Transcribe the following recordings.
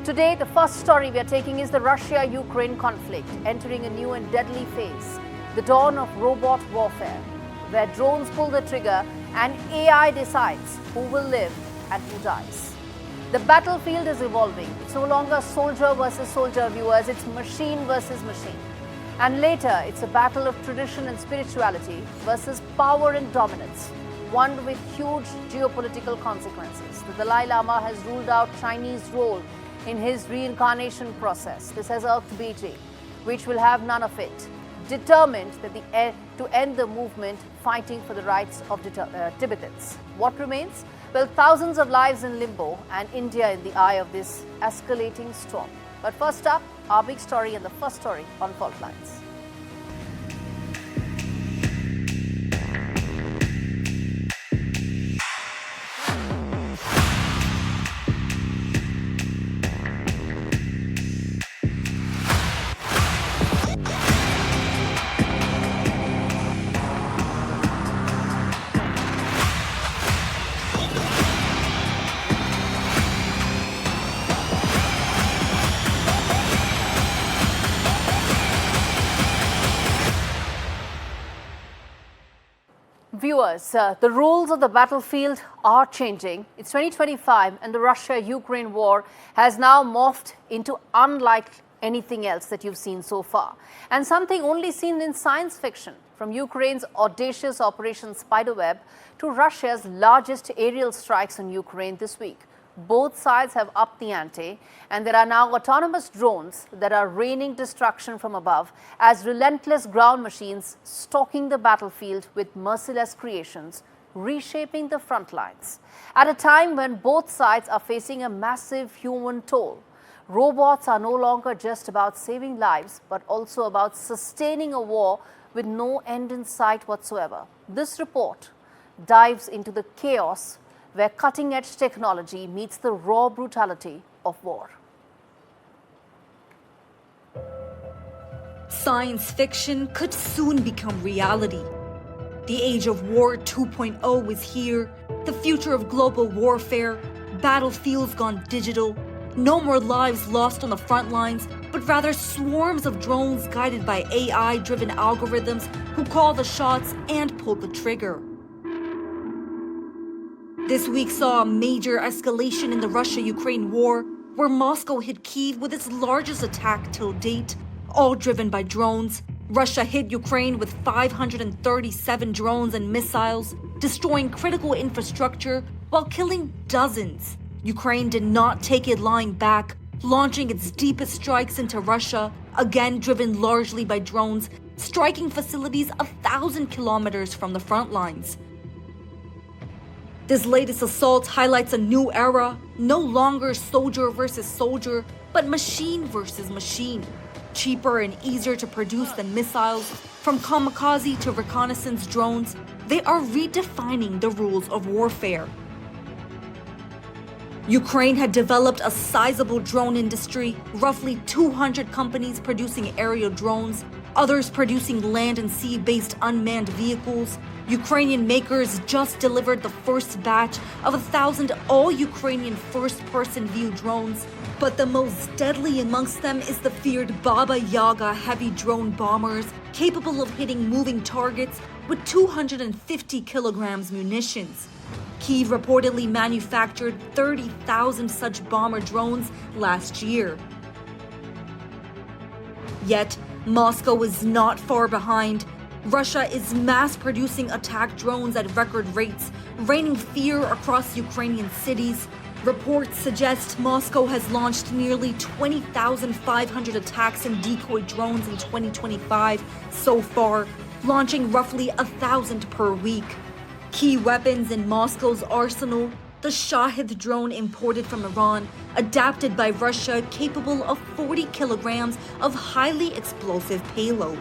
Today, the first story we are taking is the Russia-Ukraine conflict entering a new and deadly phase, the dawn of robot warfare, where drones pull the trigger and AI decides who will live and who dies. The battlefield is evolving. It's no longer soldier versus soldier, viewers, it's machine versus machine. And later, it's a battle of tradition and spirituality versus power and dominance, one with huge geopolitical consequences. The Dalai Lama has ruled out Chinese role in his reincarnation process. This has irked Beijing, which will have none of it, determined that to end the movement fighting for the rights of Tibetans. What remains? Well, thousands of lives in limbo and India in the eye of this escalating storm. But first up, our big story and the first story on Fault Lines. Viewers, the rules of the battlefield are changing. It's 2025 and the Russia-Ukraine war has now morphed into unlike anything else that you've seen so far. And something only seen in science fiction, from Ukraine's audacious Operation Spiderweb to Russia's largest aerial strikes on Ukraine this week. Both sides have upped the ante, and there are now autonomous drones that are raining destruction from above as relentless ground machines stalking the battlefield with merciless creations, reshaping the front lines. At a time when both sides are facing a massive human toll, robots are no longer just about saving lives, but also about sustaining a war with no end in sight whatsoever. This report dives into the chaos where cutting-edge technology meets the raw brutality of war. Science fiction could soon become reality. The age of War 2.0 is here, the future of global warfare, battlefields gone digital, no more lives lost on the front lines, but rather swarms of drones guided by AI-driven algorithms who call the shots and pull the trigger. This week saw a major escalation in the Russia-Ukraine war, where Moscow hit Kyiv with its largest attack till date, all driven by drones. Russia hit Ukraine with 537 drones and missiles, destroying critical infrastructure while killing dozens. Ukraine did not take it lying back, launching its deepest strikes into Russia, again driven largely by drones, striking facilities 1,000 kilometers from the front lines. This latest assault highlights a new era, no longer soldier versus soldier, but machine versus machine. Cheaper and easier to produce than missiles, from kamikaze to reconnaissance drones, they are redefining the rules of warfare. Ukraine had developed a sizable drone industry, roughly 200 companies producing aerial drones, others producing land and sea-based unmanned vehicles. Ukrainian makers just delivered the first batch of 1,000 all-Ukrainian first-person view drones. But the most deadly amongst them is the feared Baba Yaga heavy drone bombers, capable of hitting moving targets with 250 kilograms munitions. Kyiv reportedly manufactured 30,000 such bomber drones last year. Yet, Moscow is not far behind. Russia is mass-producing attack drones at record rates, raining fear across Ukrainian cities. Reports suggest Moscow has launched nearly 20,500 attacks and decoy drones in 2025 so far, launching roughly 1,000 per week. Key weapons in Moscow's arsenal: the Shahid drone imported from Iran, adapted by Russia, capable of 40 kilograms of highly explosive payload.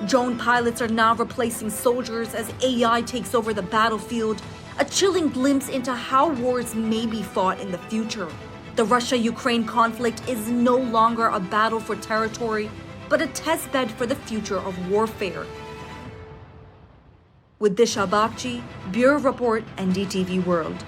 Drone pilots are now replacing soldiers as AI takes over the battlefield, a chilling glimpse into how wars may be fought in the future. The Russia-Ukraine conflict is no longer a battle for territory, but a testbed for the future of warfare. With Disha Bakchi, Bureau Report, NDTV World.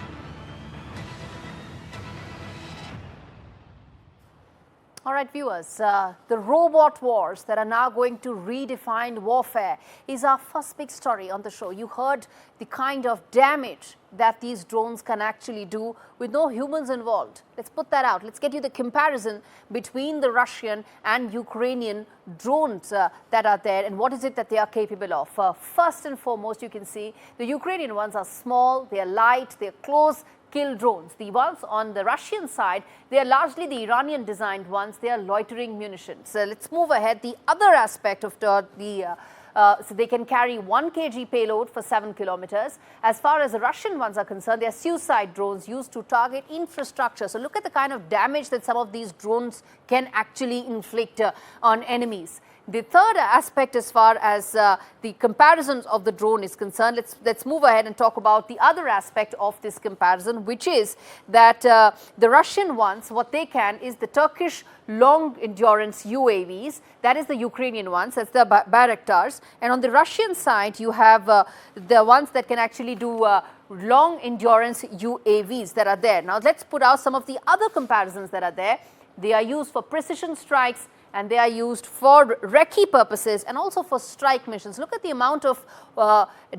All right, viewers, the robot wars that are now going to redefine warfare is our first big story on the show. You heard the kind of damage that these drones can actually do with no humans involved. Let's put that out. Let's get you the comparison between the Russian and Ukrainian drones that are there and what is it that they are capable of. First and foremost, you can see the Ukrainian ones are small, they are light, they are close kill drones. The ones on the Russian side, they are largely the Iranian designed ones. They are loitering munitions. So let's move ahead. The other aspect of so they can carry 1 kg payload for 7 kilometers. As far as the Russian ones are concerned, they are suicide drones used to target infrastructure. So look at the kind of damage that some of these drones can actually inflict on enemies. The third aspect as far as the comparisons of the drone is concerned, let's move ahead and talk about the other aspect of this comparison, which is that the Russian ones, what they can is the Turkish long endurance UAVs, that is the Ukrainian ones, that's the Bayraktars. And on the Russian side, you have the ones that can actually do long endurance UAVs that are there. Now let's put out some of the other comparisons that are there. They are used for precision strikes, and they are used for recce purposes and also for strike missions. Look at the amount of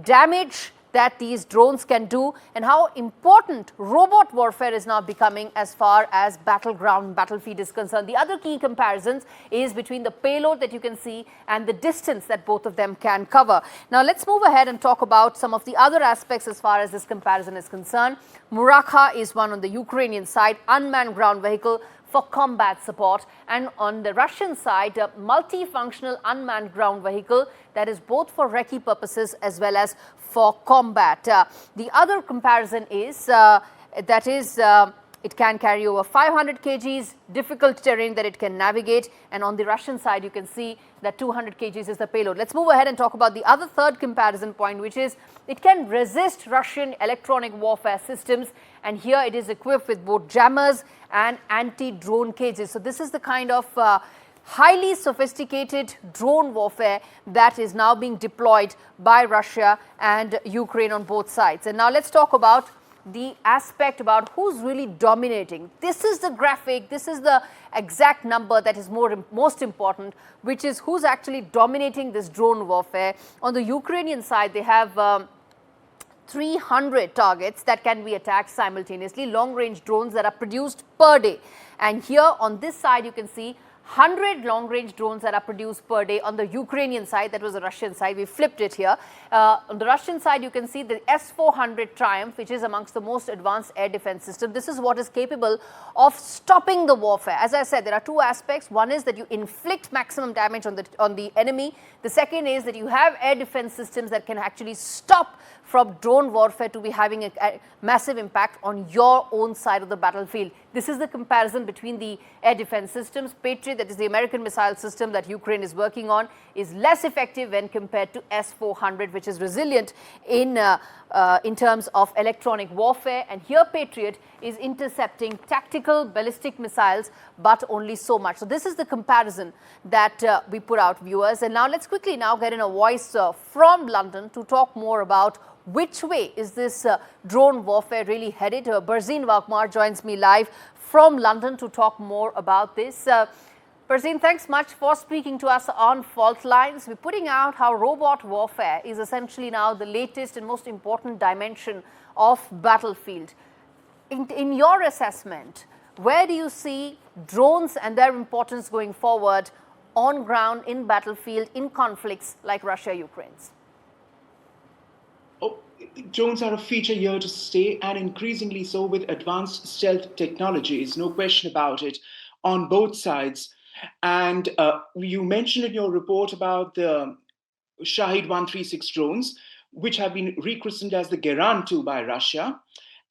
damage that these drones can do and how important robot warfare is now becoming as far as battlefield is concerned. The other key comparisons is between the payload that you can see and the distance that both of them can cover. Now let's move ahead and talk about some of the other aspects as far as this comparison is concerned. Murakha is one on the Ukrainian side, unmanned ground vehicle for combat support, and on the Russian side, a multifunctional unmanned ground vehicle that is both for recce purposes as well as for combat. The other comparison is it can carry over 500 kgs, difficult terrain that it can navigate, and on the Russian side you can see that 200 kgs is the payload. Let's move ahead and talk about the other third comparison point, which is it can resist Russian electronic warfare systems, and here it is equipped with both jammers and anti-drone cages. So this is the kind of highly sophisticated drone warfare that is now being deployed by Russia and Ukraine on both sides. And now let's talk about the aspect about who's really dominating. This is the graphic, this is the exact number that is most important, which is who's actually dominating this drone warfare. On the Ukrainian side, they have 300 targets that can be attacked simultaneously, long-range drones that are produced per day. And here on this side, you can see 100 long-range drones that are produced per day on the Ukrainian side. That was the Russian side. We flipped it here. On the Russian side, you can see the S-400 Triumph, which is amongst the most advanced air defense system. This is what is capable of stopping the warfare. As I said, there are two aspects. One is that you inflict maximum damage on the enemy. The second is that you have air defense systems that can actually stop from drone warfare to be having a massive impact on your own side of the battlefield. This is the comparison between the air defense systems. Patriot, that is the American missile system that Ukraine is working on, is less effective when compared to S-400, which is resilient in terms of electronic warfare. And here Patriot is intercepting tactical ballistic missiles, but only so much. So this is the comparison that we put out, viewers. And now let's quickly now get in a voice from London to talk more about which way is this drone warfare really headed. Barzeen Vakmar joins me live from London to talk more about this. Barzeen, thanks much for speaking to us on Fault Lines. We're putting out how robot warfare is essentially now the latest and most important dimension of battlefield. In your assessment, where do you see drones and their importance going forward on ground, in battlefield, in conflicts like Russia-Ukraine's? Drones are a feature here to stay, and increasingly so with advanced stealth technologies, no question about it, on both sides. And you mentioned in your report about the Shahid 136 drones, which have been rechristened as the Geran 2 by Russia,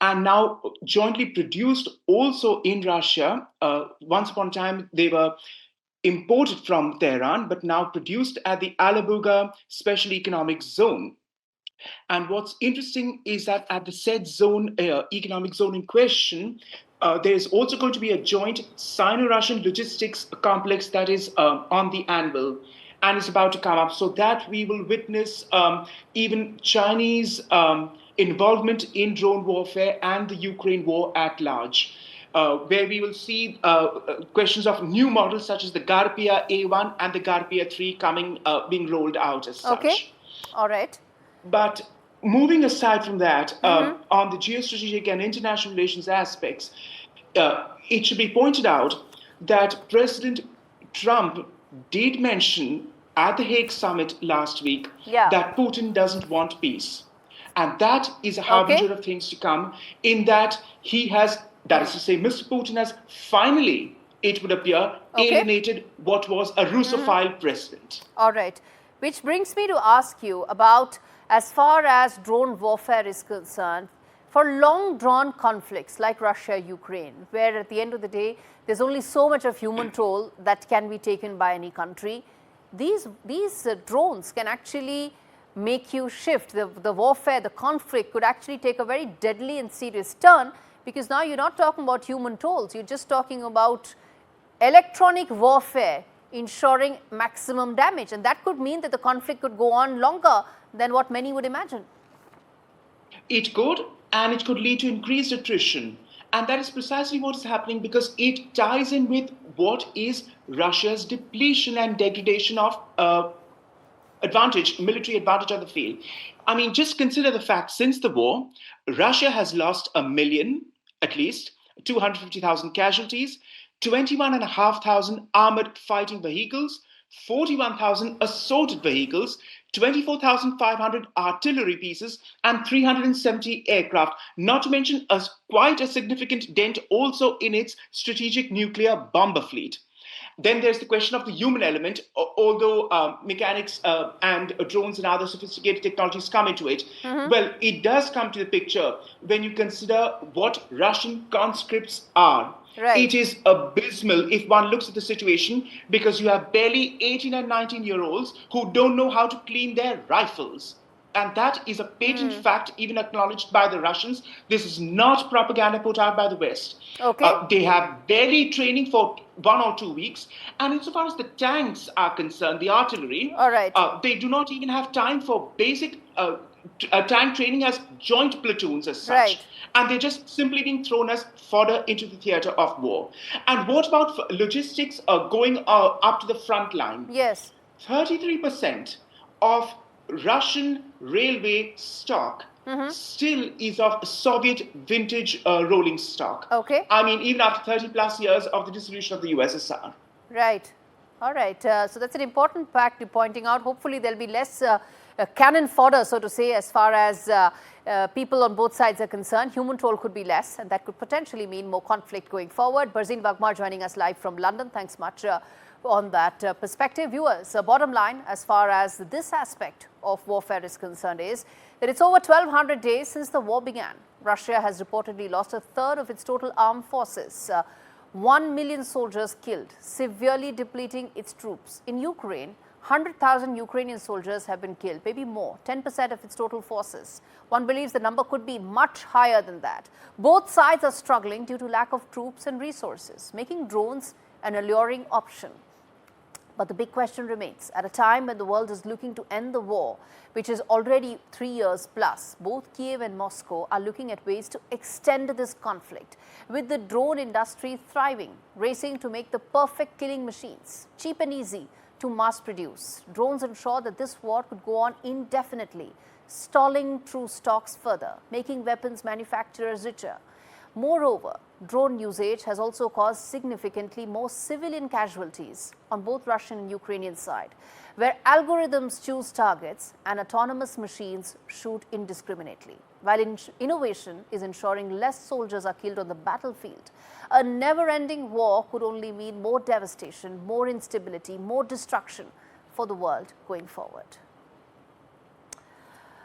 and now jointly produced also in Russia. Once upon a time, they were imported from Tehran, but now produced at the Alabuga Special Economic Zone. And what's interesting is that at the said zone, economic zone in question, there's also going to be a joint Sino-Russian logistics complex that is on the anvil and is about to come up, so that we will witness even Chinese involvement in drone warfare and the Ukraine war at large. where we will see questions of new models such as the Garpia A1 and the Garpia 3 being rolled out as such. Okay, all right. But moving aside from that, on the geostrategic and international relations aspects, it should be pointed out that President Trump did mention at the Hague summit last week that Putin doesn't want peace. And that is a harbinger of things to come, in that he has, that is to say, Mr. Putin has finally, it would appear, alienated what was a Russophile president. All right. Which brings me to ask you about, as far as drone warfare is concerned, for long-drawn conflicts like Russia-Ukraine, where at the end of the day, there's only so much of human toll that can be taken by any country, these drones can actually make you shift. The warfare, the conflict could actually take a very deadly and serious turn, because now you're not talking about human tolls, you're just talking about electronic warfare ensuring maximum damage, and that could mean that the conflict could go on longer than what many would imagine. It could, and it could lead to increased attrition. And that is precisely what is happening, because it ties in with what is Russia's depletion and degradation of military advantage on the field. I mean, just consider the fact, since the war, Russia has lost 1 million, at least, 250,000 casualties, 21,500 armored fighting vehicles, 41,000 assaulted vehicles, 24,500 artillery pieces, and 370 aircraft, not to mention quite a significant dent also in its strategic nuclear bomber fleet. Then there's the question of the human element, although mechanics and drones and other sophisticated technologies come into it. Well, it does come to the picture when you consider what Russian conscripts are. Right. It is abysmal if one looks at the situation, because you have barely 18 and 19-year-olds who don't know how to clean their rifles. And that is a patent fact, even acknowledged by the Russians. This is not propaganda put out by the West. They have barely training for 1 or 2 weeks. And insofar as the tanks are concerned, the artillery, they do not even have time for basic tank training as joint platoons as such. Right. And they're just simply being thrown as fodder into the theater of war. And what about logistics going up to the front line? Yes. 33% of Russian railway stock still is of Soviet vintage rolling stock. I mean, even after 30 plus years of the dissolution of the USSR. Right. All right. So that's an important fact you're pointing out. Hopefully there'll be less cannon fodder, so to say, as far as people on both sides are concerned. Human toll could be less, and that could potentially mean more conflict going forward. Barzin Bagmar joining us live from London. Thanks much on that perspective. Viewers, bottom line as far as this aspect of warfare is concerned is that it's over 1,200 days since the war began. Russia has reportedly lost a third of its total armed forces. 1 million soldiers killed, severely depleting its troops. In Ukraine, 100,000 Ukrainian soldiers have been killed, maybe more, 10% of its total forces. One believes the number could be much higher than that. Both sides are struggling due to lack of troops and resources, making drones an alluring option. But the big question remains, at a time when the world is looking to end the war, which is already 3 years plus, both Kiev and Moscow are looking at ways to extend this conflict, with the drone industry thriving, racing to make the perfect killing machines, cheap and easy to mass produce. Drones ensure that this war could go on indefinitely, stalling true stocks further, making weapons manufacturers richer. Moreover, drone usage has also caused significantly more civilian casualties on both Russian and Ukrainian side, where algorithms choose targets and autonomous machines shoot indiscriminately. While innovation is ensuring less soldiers are killed on the battlefield, a never-ending war could only mean more devastation, more instability, more destruction for the world going forward.